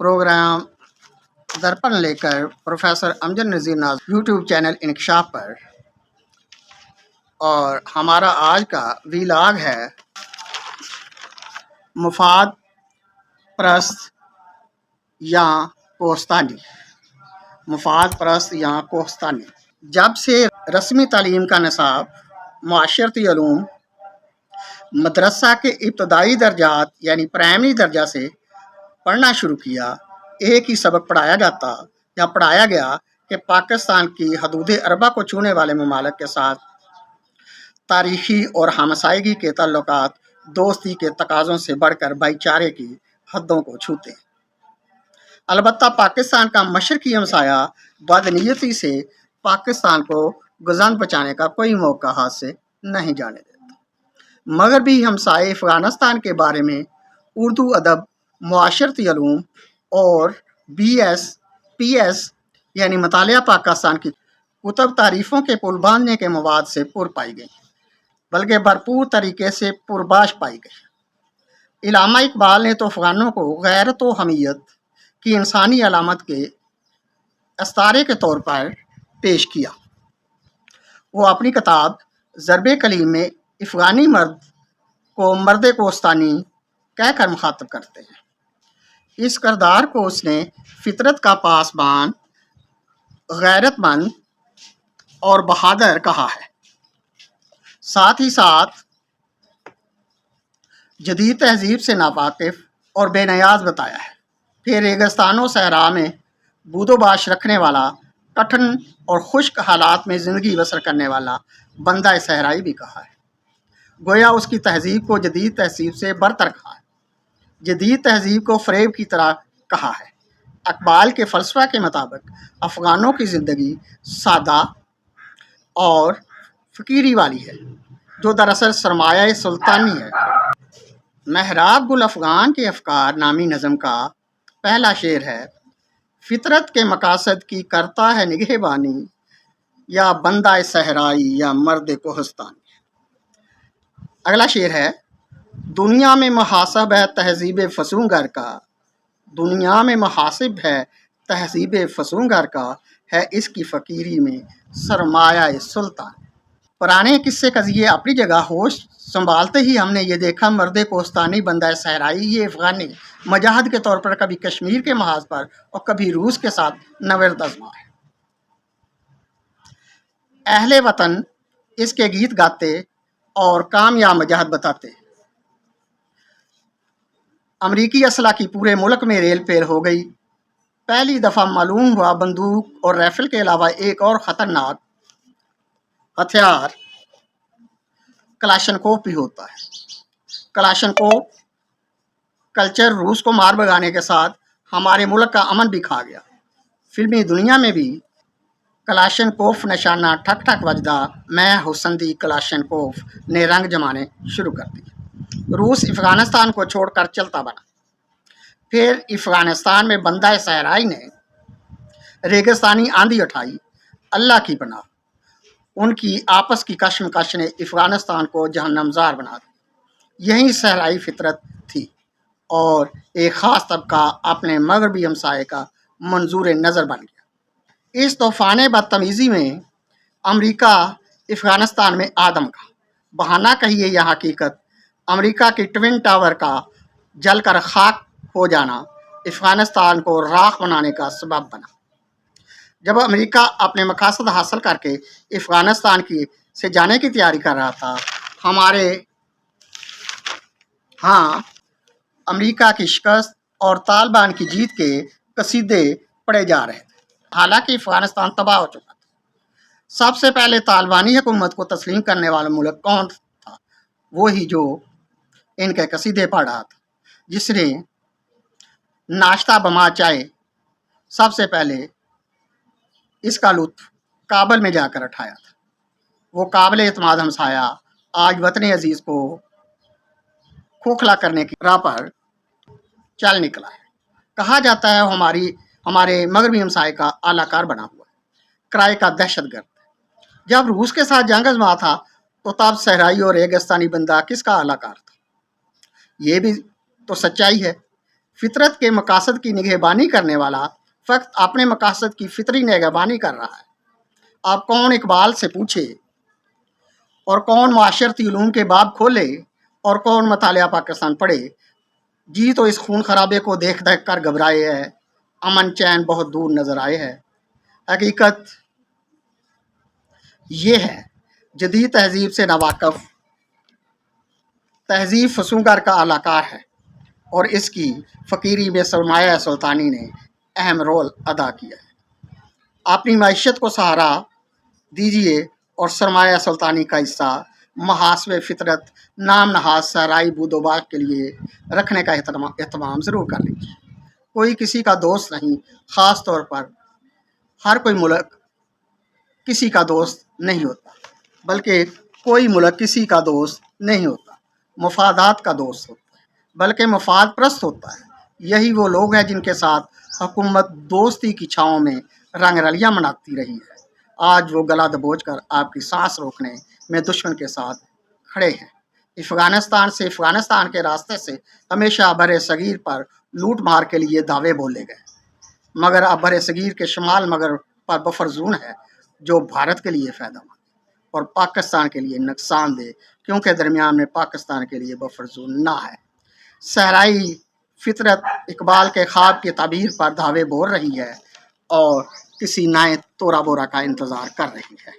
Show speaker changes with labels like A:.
A: Programme दर्पण लेकर professor Amjad नज़ीर नाज़ YouTube channel इंकशाफ पर। और हमारा आज का वीलॉग है मुफाद परस्त या कोस्तानी। मुफाद परस्त या कोस्तानी। जब से रस्मी तालीम का निसाब मुआशरती उलूम मदरसा के इब्तदाई दर्जात यानी प्राइमरी दर्जा से पढ़ना शुरू किया, एक ही सबक पढ़ाया जाता या पढ़ाया गया कि पाकिस्तान की हदूद अरबा को छूने वाले ममालिक के साथ तारीखी और हमसायगी के ताल्लुकात दोस्ती के तकाज़ों से बढ़कर भाईचारे की हदों को छूते। अलबत्ता पाकिस्तान का मशरकी हमसाया बदनीयती से पाकिस्तान को गुज़ान बचाने का कोई मौका हाथ से नहीं जाने देता। मगरबी हमसाए अफ़गानिस्तान के बारे में उर्दू अदब, मुआशरती उलूम और BS-PS यानी मतालिया पाकिस्तान की कुतब तारीफ़ों के पुल बांधने के मवाद से पुर पाई गई, बल्कि भरपूर तरीके से पुरबाश पाई गई। इल्लामा इकबाल ने तो अफ़गानों को गैरत व हमीयत की इंसानी अलामत के अस्तारे के तौर पर पेश किया। वो अपनी किताब ज़रबे कलीम में अफ़गानी मर्द को मर्द कोस्तानी कहकर मुखातब करते हैं। इस किरदार को उसने फितरत का पासबान, गैरतमंद और बहादुर कहा है। साथ ही साथ जदीद तहजीब से नावाकिफ और बेनियाज बताया है। फिर रेगिस्तानों सहरा में बूदोबाश रखने वाला, कठिन और खुश्क हालात में ज़िंदगी बसर करने वाला बंदा सहराई भी कहा है। गोया उसकी तहजीब को जदीद तहजीब से बरतर कहा है, जदीद तहजीब को फ़रेब की तरह कहा है। इकबाल के फ़लसफ़ा के मुताबिक अफ़गानों की ज़िंदगी सादा और फ़कीरी वाली है, जो दरअसल सरमाया सुल्तानी है। महराब गुल अफ़गान के अफ़कार नामी नज़म का पहला शेर है, फितरत के मकासद की करता है निगहबानी, या बंदा सहराई या मर्द कोहस्तानी। अगला शेर है, दुनिया में मुहासिब है तहजीब फसूंगर का, दुनिया में मुहासिब है तहजीब फसूंगर का, है इसकी फ़कीरी में सरमाया सुल्तान। पुराने किस्से कज़िए अपनी जगह होश संभालते ही हमने ये देखा, मर्द कोस्तानी बंदा सहराई ये अफ़गानी मजाहद के तौर पर कभी कश्मीर के महाज पर और कभी रूस के साथ नवरद आज़मा है। अहले वतन इसके गीत गाते और कामयाब मजाहद बताते। अमरीकी असला की पूरे मुल्क में रेल पेल हो गई। पहली दफ़ा मालूम हुआ बंदूक और राइफल के अलावा एक और ख़तरनाक हथियार कलाशनकोव भी होता है। कलाशनकोव कल्चर रूस को मार भगाने के साथ हमारे मुल्क का अमन भी खा गया। फिल्मी दुनिया में भी कलाशनकोव निशाना ठक ठक वजदा, मैं हुसंदी कलाशनकोव ने रंग जमाने शुरू कर दिए। रूस अफ़गानिस्तान को छोड़कर चलता बना। फिर अफ़गानिस्तान में बंदा सहराई ने रेगिस्तानी आंधी उठाई। अल्लाह की पनाह, उनकी आपस की कशमकश ने अफ़गानिस्तान को जहन्नमज़ार बना दिया। यही सहराई फितरत थी और एक ख़ास तबका अपने मगरबी हमसाये का मंजूर नज़र बन गया। इस तूफ़ान बदतमीज़ी में अमरीका अफ़गानिस्तान में आदम का बहाना कहिए या हकीकत, अमरीका की ट्विन टावर का जलकर खाक हो जाना अफ़गानिस्तान को राख बनाने का सबब बना। जब अमेरिका अपने मकासद हासिल करके अफ़गानिस्तान की से जाने की तैयारी कर रहा था, हमारे यहाँ अमेरिका की शिकस्त और तालिबान की जीत के कसीदे पढ़े जा रहे थे। हालांकि अफ़गानिस्तान तबाह हो चुका था। सबसे पहले तालिबानी हुकूमत को तस्लीम करने वाला मुल्क कौन था? वही जो इनके कसीदे पढ़ रहा था, जिसने नाश्ता बमा चाय सबसे पहले इसका लुत्फ़ काबल में जाकर उठाया था। वो काबिल एतमाद हमसाया आज वतन अजीज़ को खोखला करने की राह पर चल निकला है। कहा जाता है हमारे मगरबी हमसाये का आलाकार बना हुआ है, किराए का दहशतगर्द। जब रूस के साथ जंग आज़मा था तो तब सहराई और रेगिस्तानी बंदा किसका आलाकार था? ये भी तो सच्चाई है। फितरत के मकासद की निगहबानी करने वाला फ़कत अपने मकासद की फ़ितरी निगहबानी कर रहा है। आप कौन इकबाल से पूछे और कौन माशरती उलूम के बाब खोले और कौन मतालिया पाकिस्तान पढ़े। जी तो इस खून खराबे को देख देख कर घबराए है, अमन चैन बहुत दूर नज़र आए है। हकीकत ये है, जदीद तहजीब से नावाकफ़ तहजीब फसूंगर का अलाकार है और इसकी फ़कीरी में सरमाया सुल्तानी ने अहम रोल अदा किया है। अपनी मईशत को सहारा दीजिए और सरमाया सुल्तानी का हिस्सा महासवे फितरत नाम नहाज सहराई बूदोबाग के लिए रखने का एहतमाम ज़रूर कर लीजिए। कोई किसी का दोस्त नहीं, ख़ास तौर पर हर कोई मुल्क किसी का दोस्त नहीं होता, बल्कि कोई मुल्क किसी का दोस्त नहीं होता, मफादात का दोस्त होता है, बल्कि मफाद परस्त होता है। यही वो लोग हैं जिनके साथ हुकूमत दोस्ती की छाँव में रंग रलियाँ मनाती रही है। आज वो गला दबोच कर आपकी सांस रोकने में दुश्मन के साथ खड़े हैं। अफ़गानिस्तान के रास्ते से हमेशा बर सगीर पर लूट मार के लिए दावे बोले गए, मगर अब बर सगीर के शमाल मगर पर बफर ज़ोन है जो भारत के लिए फ़ायदेमंद और पाकिस्तान के लिए नुकसानदेह, क्योंकि दरमियान में पाकिस्तान के लिए बफर ज़ोन ना है। सहराई फितरत इकबाल के ख्वाब की ताबीर पर दावे बोल रही है और किसी नए तोरा बोरा का इंतज़ार कर रही है।